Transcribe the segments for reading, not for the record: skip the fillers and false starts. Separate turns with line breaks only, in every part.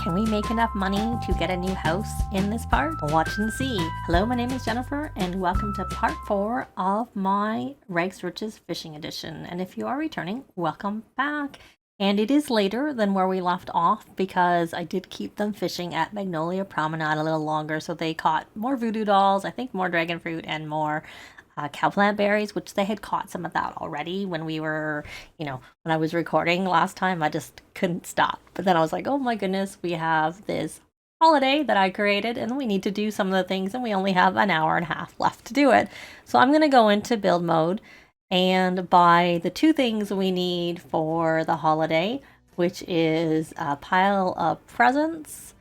Can we make enough money to get a new house in this part? Watch and see. Hello, my name is Jennifer and welcome to part 4 of my Rags to Riches fishing edition. And if you are returning, welcome back. And it is later than where we left off because I did keep them fishing at Magnolia Promenade a little longer. So they caught more voodoo dolls, I think more dragon fruit and more cowplant berries, which they had caught some of that already when we were, when I was recording last time. I just couldn't stop. But then I was like, oh my goodness, we have this holiday that I created and we need to do some of the things and we only have an hour and a half left to do it. So I'm going to go into build mode and buy the two things we need for the holiday, which is a pile of presents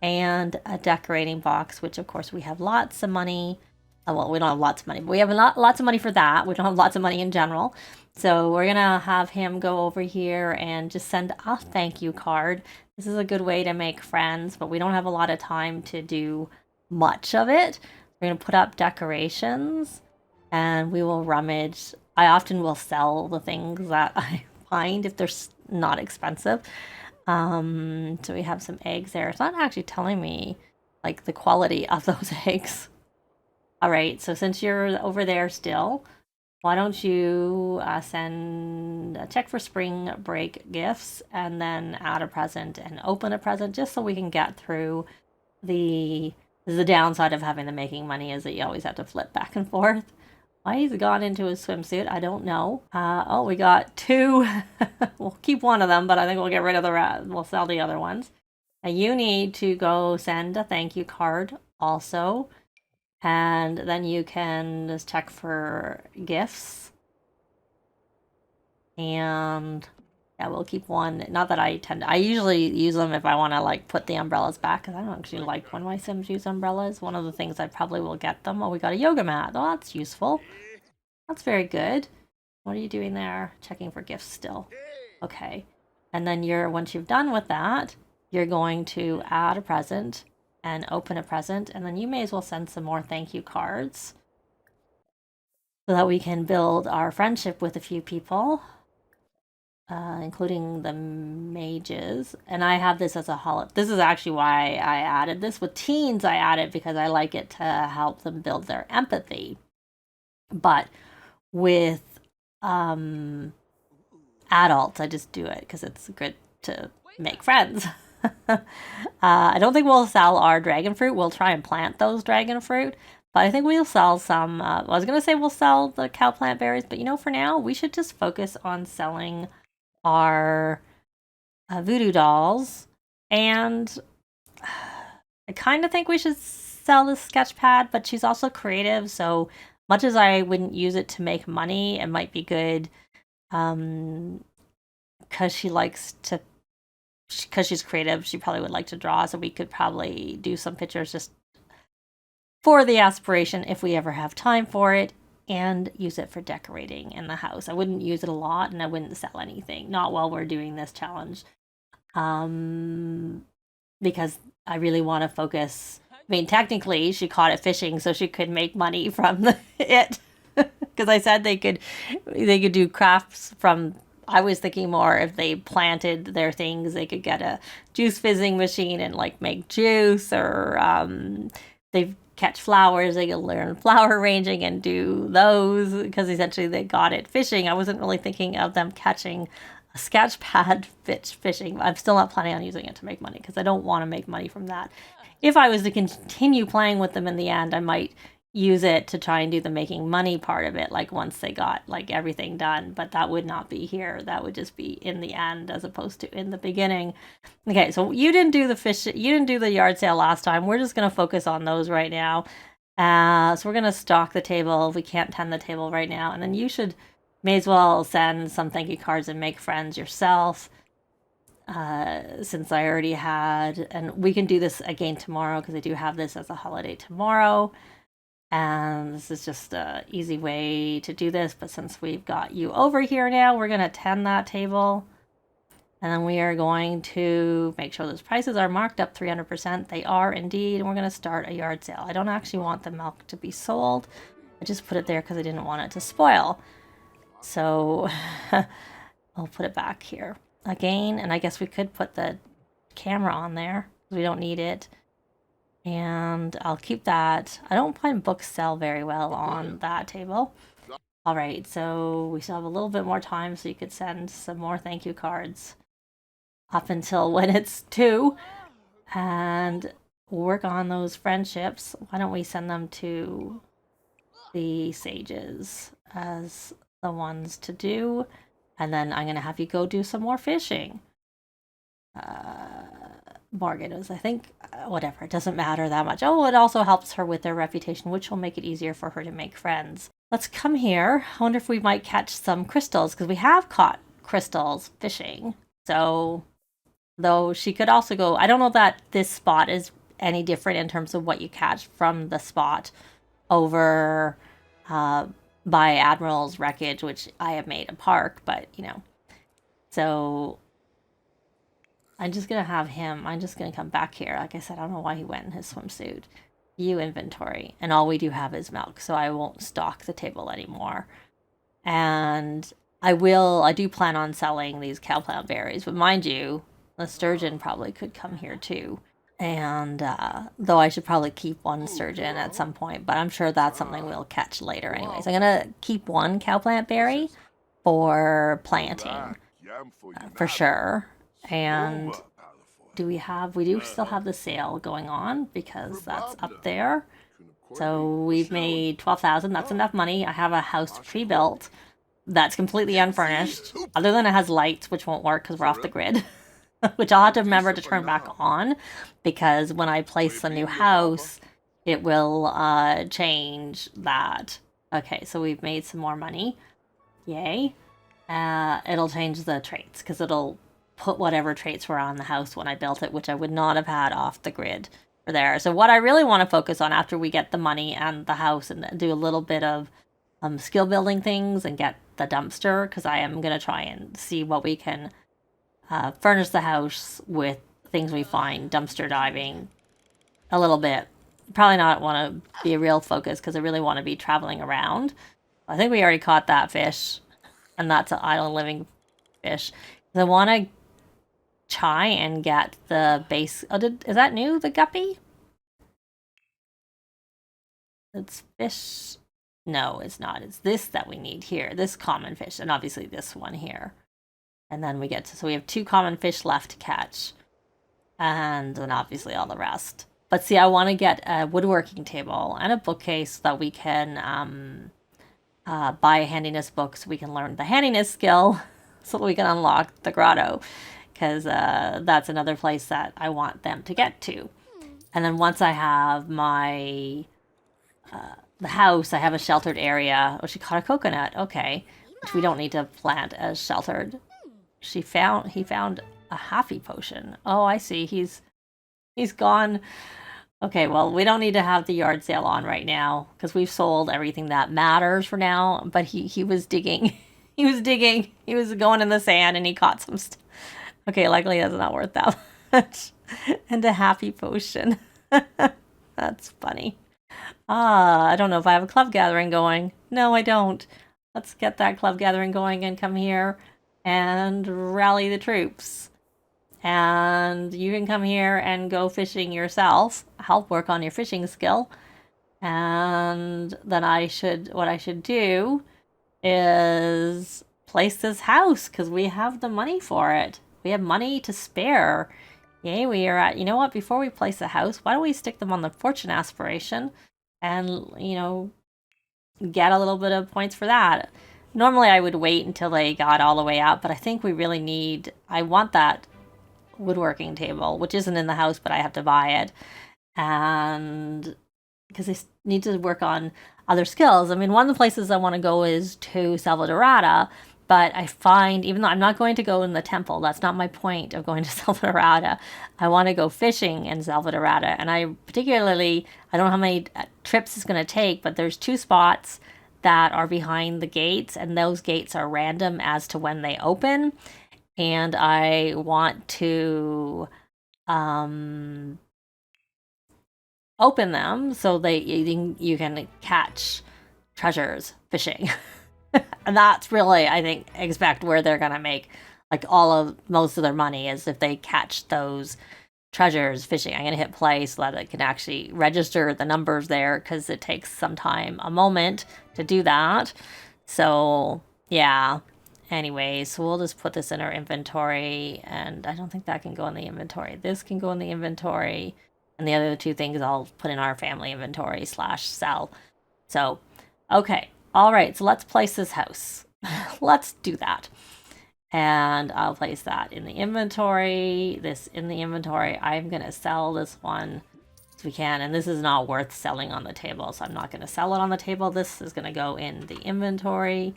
and a decorating box, which of course we have lots of money. Well, we don't have lots of money, but we have lots of money for that. We don't have lots of money in general. So we're going to have him go over here and just send a thank you card. This is a good way to make friends, but we don't have a lot of time to do much of it. We're going to put up decorations and we will rummage. I often will sell the things that I find if they're not expensive. So we have some eggs there. It's not actually telling me like the quality of those eggs. All right, so since you're over there still, why don't you send a check for spring break gifts and then add a present and open a present just so we can get through the downside of having the making money is that you always have to flip back and forth. Why he's gone into his swimsuit, I don't know. Oh, we got two. We'll keep one of them, but I think we'll get rid of the rest. We'll sell the other ones. And you need to go send a thank you card also. And then you can just check for gifts. And yeah, we'll keep one. Not that I usually use them if I want to like put the umbrellas back because I don't actually like when my Sims use umbrellas. One of the things I probably will get them. Oh, we got a yoga mat. Oh, that's useful. That's very good. What are you doing there? Checking for gifts still. Okay. And then once you've done with that, you're going to add a present and open a present, and then you may as well send some more thank you cards so that we can build our friendship with a few people, including the mages. And I have this as a holiday. This is actually why I added this. With teens, I added because I like it to help them build their empathy. But with adults, I just do it because it's good to make friends. I don't think we'll sell our dragon fruit. We'll try and plant those dragon fruit, but I think we'll sell some. I was going to say we'll sell the cowplant berries, but for now we should just focus on selling our voodoo dolls. And I kind of think we should sell this sketch pad, but she's also creative. So much as I wouldn't use it to make money, it might be good because she likes to. Because she's creative, she probably would like to draw, so we could probably do some pictures just for the aspiration if we ever have time for it, and use it for decorating in the house. I wouldn't use it a lot, and I wouldn't sell anything, not while we're doing this challenge, because I really want to focus. I mean, technically, she caught it fishing, so she could make money from it, because I said they could do crafts from. I was thinking more if they planted their things, they could get a juice fizzing machine and like make juice, or they catch flowers, they could learn flower arranging and do those because essentially they got it fishing. I wasn't really thinking of them catching a sketch pad fishing. I'm still not planning on using it to make money because I don't want to make money from that. If I was to continue playing with them in the end, I might use it to try and do the making money part of it, like once they got like everything done, but that would not be here. That would just be in the end as opposed to in the beginning. Okay, so you didn't do the yard sale last time. We're just going to focus on those right now. So we're going to stock the table. We can't tend the table right now, and then may as well send some thank you cards and make friends yourself, since I already had, and we can do this again tomorrow because I do have this as a holiday tomorrow. And this is just an easy way to do this. But since we've got you over here now, we're going to tend that table. And then we are going to make sure those prices are marked up 300%. They are indeed. And we're going to start a yard sale. I don't actually want the milk to be sold. I just put it there because I didn't want it to spoil. So I'll put it back here again. And I guess we could put the camera on there. We don't need it. And I'll keep that. I don't find books sell very well on that table. All right, so we still have a little bit more time, so you could send some more thank you cards up until when it's 2. And work on those friendships. Why don't we send them to the sages as the ones to do? And then I'm going to have you go do some more fishing. Morgan I think, whatever, it doesn't matter that much. Oh, it also helps her with their reputation, which will make it easier for her to make friends. Let's come here. I wonder if we might catch some crystals, because we have caught crystals fishing. So, though she could also go, I don't know that this spot is any different in terms of what you catch from the spot over by Admiral's Wreckage, which I have made a park, but, you know. So I'm just going to have him, I'm just going to come back here. Like I said, I don't know why he went in his swimsuit. View inventory. And all we do have is milk, so I won't stock the table anymore. And I do plan on selling these cowplant berries, but mind you, the sturgeon probably could come here too. And though I should probably keep one sturgeon at some point, but I'm sure that's something we'll catch later anyways. I'm going to keep one cowplant berry for planting for sure. And we do still have the sale going on because that's up there. So we've made 12,000. That's enough money. I have a house pre-built that's completely unfurnished, other than it has lights, which won't work because we're off the grid, which I'll have to remember to turn back on, because when I place the new house, it will change that. Okay, so we've made some more money. Yay. It'll change the traits, because it'll put whatever traits were on the house when I built it, which I would not have had off the grid for there. So what I really want to focus on after we get the money and the house, and do a little bit of skill building things and get the dumpster, because I am going to try and see what we can furnish the house with things we find, dumpster diving a little bit. Probably not want to be a real focus, because I really want to be traveling around. I think we already caught that fish, and that's an island living fish. I want to try and get the base. Oh, is that new? The guppy? It's fish. No, it's not. It's this that we need here. This common fish, and obviously this one here. And then we get to, so we have 2 common fish left to catch. And then obviously all the rest. But see, I want to get a woodworking table and a bookcase so that we can buy a handiness book so we can learn the handiness skill so that we can unlock the grotto. Because that's another place that I want them to get to. And then once I have my the house, I have a sheltered area. Oh, she caught a coconut. Okay, which we don't need to plant as sheltered. He found a happy potion. Oh, I see. He's gone. Okay, well, we don't need to have the yard sale on right now because we've sold everything that matters for now. But he was digging. He was digging. He was going in the sand and he caught some stuff. Okay, luckily that's not worth that much. And a happy potion. That's funny. I don't know if I have a club gathering going. No, I don't. Let's get that club gathering going and come here and rally the troops. And you can come here and go fishing yourself. Help work on your fishing skill. And then what I should do is place this house because we have the money for it. We have money to spare. Yay, we are at, you know what, before we place a house, why don't we stick them on the fortune aspiration and, you know, get a little bit of points for that. Normally I would wait until they got all the way up, but I think we really need, I want that woodworking table, which isn't in the house, but I have to buy it. And because they need to work on other skills. I mean, one of the places I want to go is to Selva Dorada, but I find, even though I'm not going to go in the temple, that's not my point of going to Selva Dorada. I want to go fishing in Selva Dorada. And I don't know how many trips it's going to take, but there's 2 spots that are behind the gates, and those gates are random as to when they open. And I want to open them so you can catch treasures fishing. And that's really, I think, expect where they're going to make like most of their money is if they catch those treasures fishing. I'm going to hit play so that it can actually register the numbers there, because it takes some time, a moment to do that. So yeah, anyway, so we'll just put this in our inventory, and I don't think that can go in the inventory. This can go in the inventory, and the other two things I'll put in our family inventory / sell. So okay, all right, so let's place this house. Let's do that. And I'll place that in the inventory, this in the inventory. I'm going to sell this one as we can, and this is not worth selling on the table, so I'm not going to sell it on the table. This is going to go in the inventory,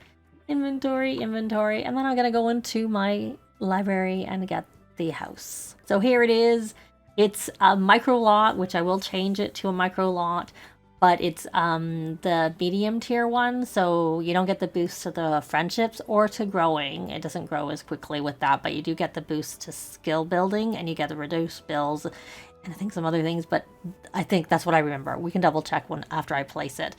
and then I'm going to go into my library and get the house. So here it is. It's a micro lot, which I will change it to a micro lot, but it's the medium tier one, so you don't get the boost to the friendships or to growing. It doesn't grow as quickly with that, but you do get the boost to skill building, and you get the reduced bills, and I think some other things, but I think that's what I remember. We can double check after I place it.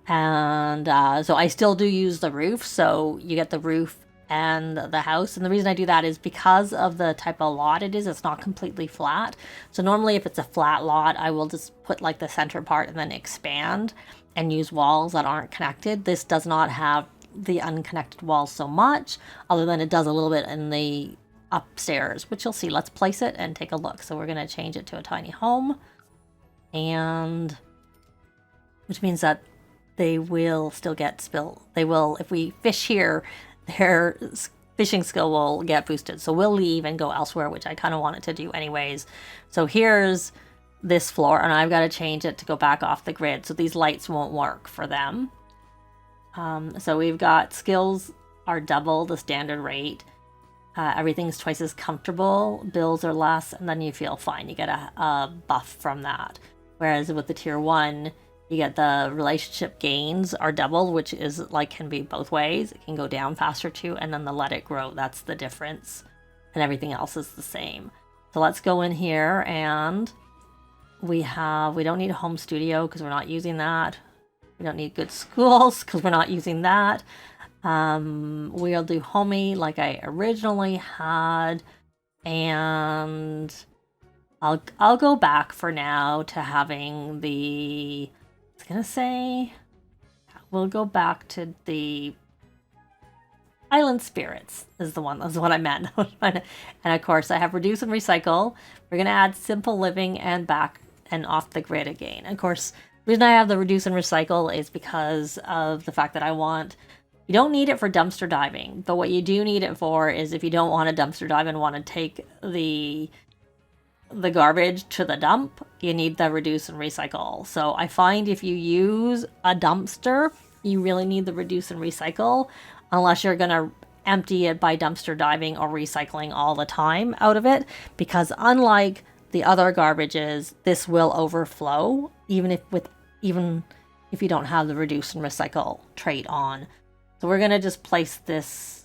And so I still do use the roof, so you get the roof and the house. And the reason I do that is because of the type of lot it is. It's not completely flat. So normally if it's a flat lot, I will just put like the center part and then expand and use walls that aren't connected. This does not have the unconnected walls so much, other than it does a little bit in the upstairs, which you'll see. Let's place it and take a look. So we're going to change it to a tiny home, and which means that they will still get spill. They will, if we fish here, their fishing skill will get boosted. So we'll leave and go elsewhere, which I kind of wanted to do anyways. So here's this floor, and I've got to change it to go back off the grid, so these lights won't work for them. So we've got skills are double the standard rate. Everything's twice as comfortable. Bills are less, and then you feel fine. You get a buff from that. Whereas with the tier 1, you get the relationship gains are double, which is like can be both ways. It can go down faster too, and then the let it grow, that's the difference. And everything else is the same. So let's go in here, and we don't need a home studio because we're not using that. We don't need good schools because we're not using that. We'll do homey like I originally had, and I'll go back for now to having the, I was gonna say, we'll go back to the Island Spirits is what I meant. And of course I have reduce and recycle. We're gonna add simple living and back and off the grid again. Of course, the reason I have the reduce and recycle is because of the fact that you don't need it for dumpster diving, but what you do need it for is if you don't want to dumpster dive and want to take the garbage to the dump, you need the reduce and recycle. So I find if you use a dumpster, you really need the reduce and recycle, unless you're going to empty it by dumpster diving or recycling all the time out of it, because unlike the other garbages, this will overflow even if you don't have the reduce and recycle trait on. So we're going to just place this,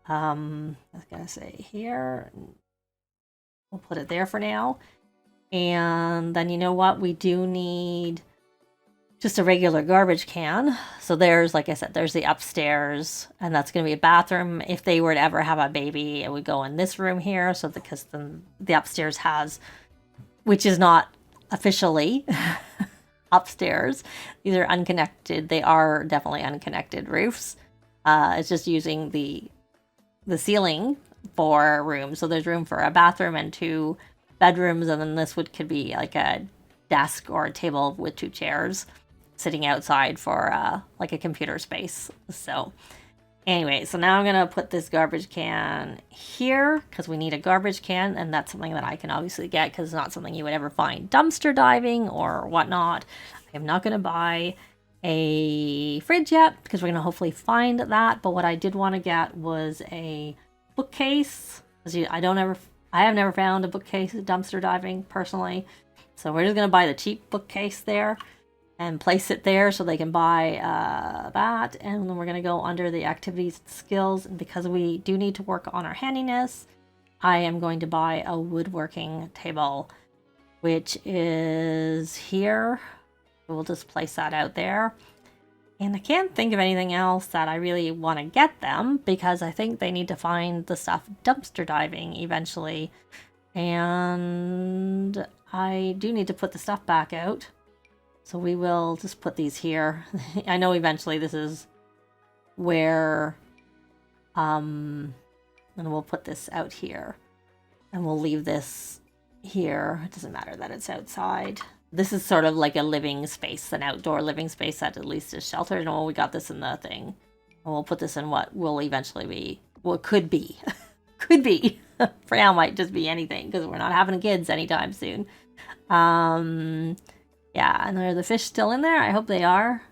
I was going to say here, we'll put it there for now. And then you know what? We do need just a regular garbage can. So there's, like I said, there's the upstairs, and that's going to be a bathroom. If they were to ever have a baby, it would go in this room here. So because the upstairs has, which is not officially upstairs. These are unconnected. They are definitely unconnected roofs. It's just using the ceiling for rooms. So there's room for a bathroom and 2 bedrooms, and then this could be like a desk or a table with 2 chairs sitting outside for like a computer space. So anyway, so now I'm gonna put this garbage can here because we need a garbage can, and that's something that I can obviously get because it's not something you would ever find dumpster diving or whatnot. I'm not gonna buy a fridge yet because we're gonna hopefully find that, but what I did want to get was a bookcase. I have never found a bookcase dumpster diving personally, so we're just gonna buy the cheap bookcase there and place it there so they can buy that. And then we're going to go under the activities and skills, and because we do need to work on our handiness, I am going to buy a woodworking table, which is here. We'll just place that out there. And I can't think of anything else that I really want to get them because I think they need to find the stuff dumpster diving eventually. And I do need to put the stuff back out. So we will just put these here. I know eventually this is where, and we'll put this out here. And we'll leave this here. It doesn't matter that it's outside. This is sort of like a living space, an outdoor living space that at least is sheltered. And we got this in the thing. And we'll put this in what will eventually be, well, could be. Could be. For now, might just be anything because we're not having kids anytime soon. Yeah, and are the fish still in there? I hope they are.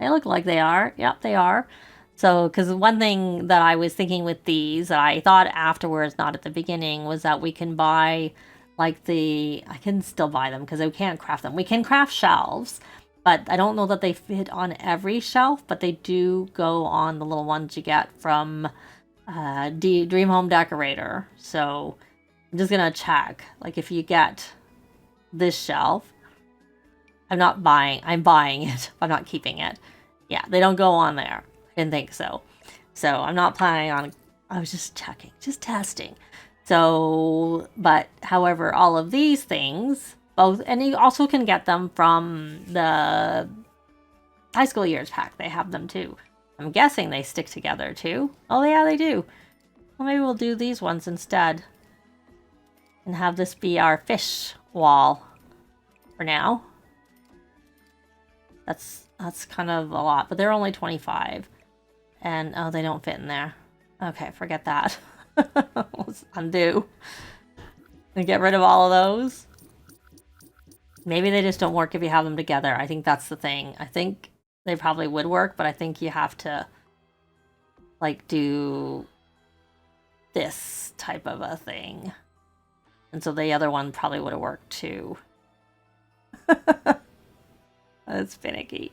They look like they are. Yep, they are. So, because one thing that I was thinking with these that I thought afterwards, not at the beginning, was that we can buy like I can still buy them because I can't craft them. We can craft shelves, but I don't know that they fit on every shelf, but they do go on the little ones you get from Dream Home Decorator. So I'm just going to check. Like if you get this shelf, I'm buying it. I'm not keeping it. Yeah, they don't go on there. I didn't think so. So I'm not planning on, I was just checking, just testing. So, but however, all of these things, both, and you also can get them from the high school years pack. They have them too. I'm guessing they stick together too. Oh yeah, they do. Well, maybe we'll do these ones instead. And have this be our fish wall for now. That's kind of a lot, but they're only 25. And, oh, they don't fit in there. Okay, forget that. Let's undo. And get rid of all of those. Maybe they just don't work if you have them together. I think that's the thing. I think they probably would work, but I think you have to, like, do this type of a thing. And so the other one probably would have worked, too. That's finicky.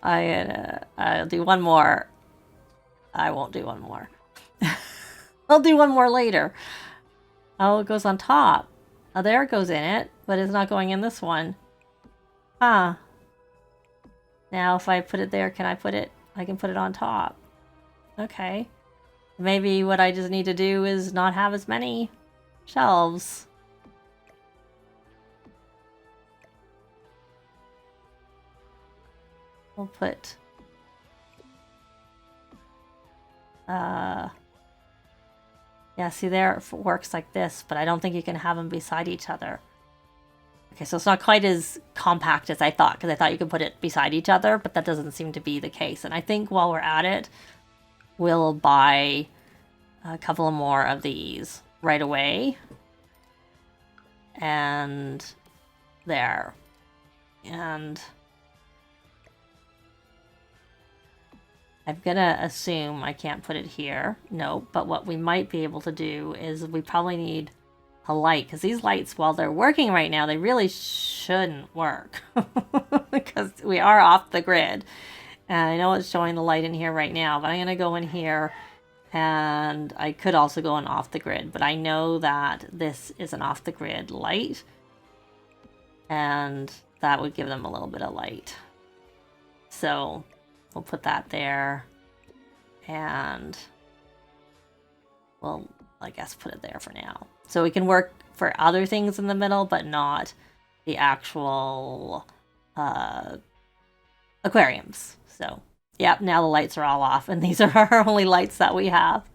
I'll do one more. I won't do one more. I'll do one more later. Oh, it goes on top. Oh, there it goes in it, but it's not going in this one. Huh. Now, if I put it there, can I put it? I can put it on top. Okay. Maybe what I just need to do is not have as many shelves. We'll put yeah, see there it works like this, but I don't think you can have them beside each other. Okay, so it's not quite as compact as I thought, because I thought you could put it beside each other, but that doesn't seem to be the case. And I think while we're at it, we'll buy a couple of more of these right away. And there. And I'm gonna assume I can't put it here. No, but what we might be able to do is we probably need a light, because these lights, while they're working right now, they really shouldn't work because we are off the grid. And I know it's showing the light in here right now, but I'm gonna go in here, and I could also go in off the grid, but I know that this is an off the grid light, and that would give them a little bit of light. So we'll put that there, and we'll, I guess, put it there for now. So we can work for other things in the middle, but not the actual aquariums. So, yep, now the lights are all off, and these are our only lights that we have.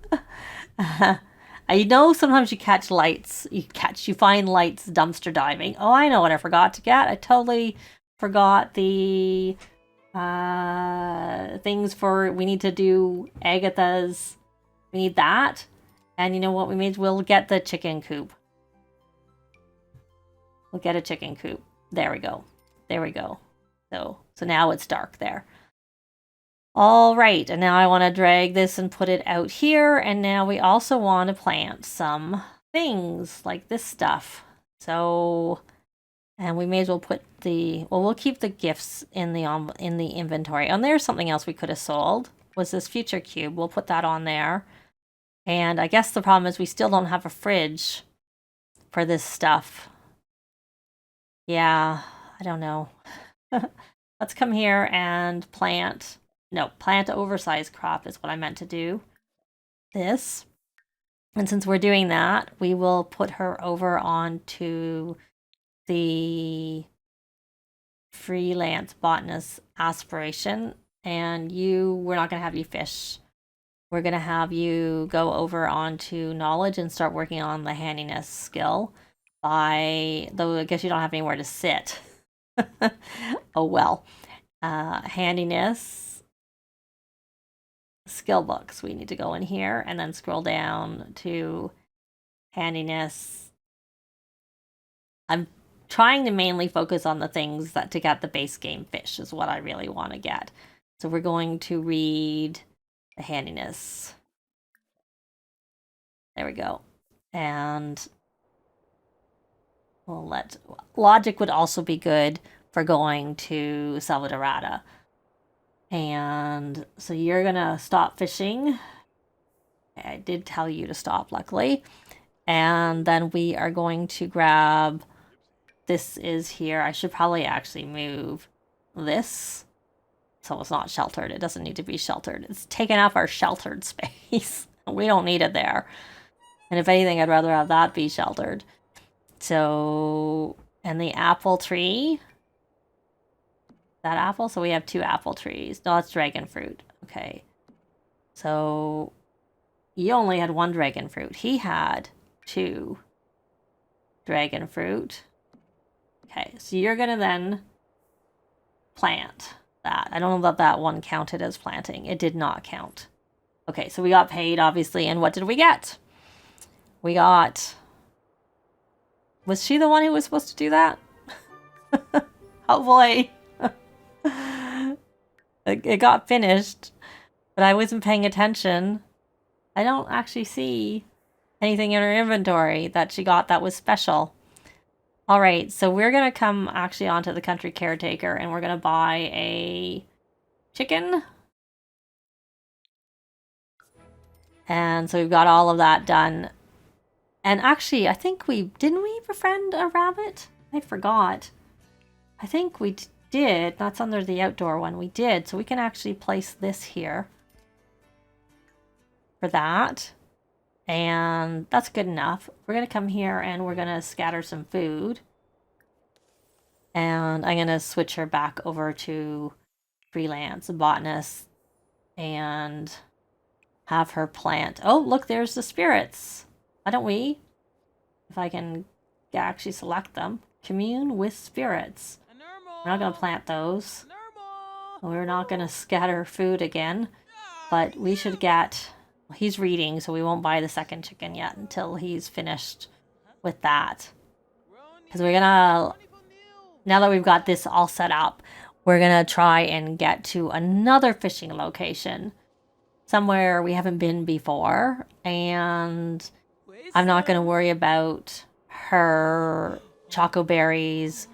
I know sometimes you catch lights, you find lights dumpster diving. Oh, I know what I forgot to get. I totally forgot the things for, we need to do Agatha's, we need that. And you know what we made? We'll get the chicken coop. We'll get a chicken coop. There we go. There we go. So now it's dark there. All right, and now I want to drag this and put it out here. And now we also want to plant some things like this stuff. So, and we may as well put we'll keep the gifts in the inventory. And there's something else we could have sold, was this future cube. We'll put that on there. And I guess the problem is we still don't have a fridge for this stuff. Yeah, I don't know. Let's come here and plant. No, plant oversized crop is what I meant to do. This. And since we're doing that, we will put her over onto the freelance botanist aspiration. And we're not going to have you fish. We're going to have you go over onto knowledge and start working on the handiness skill. Though I guess you don't have anywhere to sit. Oh well. Handiness skill books. We need to go in here and then scroll down to handiness. I'm trying to mainly focus on the things that to get the base game fish is what I really want to get. So we're going to read the handiness. There we go. And we'll let logic would also be good for going to Salvadorada. And so you're gonna stop fishing. I did tell you to stop, luckily. And then we are going to grab, this is here. I should probably actually move this so it's not sheltered. It doesn't need to be sheltered. It's taken off our sheltered space. We don't need it there. And if anything, I'd rather have that be sheltered. So, and the apple tree. That apple? So we have 2 apple trees. No, that's dragon fruit. Okay. So you only had 1 dragon fruit. He had 2 dragon fruit. Okay, so you're going to then plant that. I don't know that that one counted as planting. It did not count. Okay, so we got paid, obviously. And what did we get? We got... Was she the one who was supposed to do that? Hopefully. It got finished, but I wasn't paying attention. I don't actually see anything in her inventory that she got that was special. All right, so we're going to come actually onto the country caretaker and we're going to buy a chicken. And so we've got all of that done. And actually, I think didn't we befriend a rabbit? I forgot. I think we did. That's under the outdoor one. We did. So we can actually place this here for that. And that's good enough. We're going to come here and we're going to scatter some food. And I'm going to switch her back over to freelance botanist and have her plant. Oh, look, there's the spirits. Why don't we, if I can actually select them, commune with spirits. We're not going to plant those. We're not going to scatter food again. But we should get... Well, he's reading, so we won't buy the second chicken yet until he's finished with that. Because we're going to... Now that we've got this all set up, we're going to try and get to another fishing location. Somewhere we haven't been before. And I'm not going to worry about her choco berries,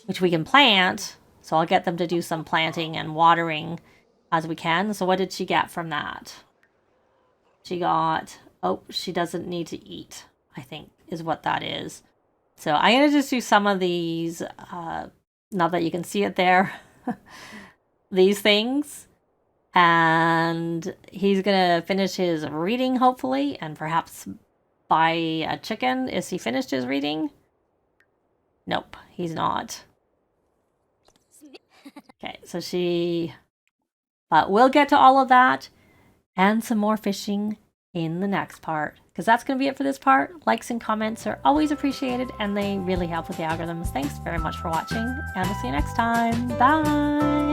which we can plant. So I'll get them to do some planting and watering as we can. So what did she get from that? She got... Oh, she doesn't need to eat, I think, is what that is. So I'm going to just do some of these, not that you can see it there, these things. And he's going to finish his reading, hopefully, and perhaps buy a chicken. Is he finished his reading? Nope, he's not. Okay, so she... But we'll get to all of that and some more fishing in the next part. Because that's going to be it for this part. Likes and comments are always appreciated and they really help with the algorithms. Thanks very much for watching and we'll see you next time. Bye!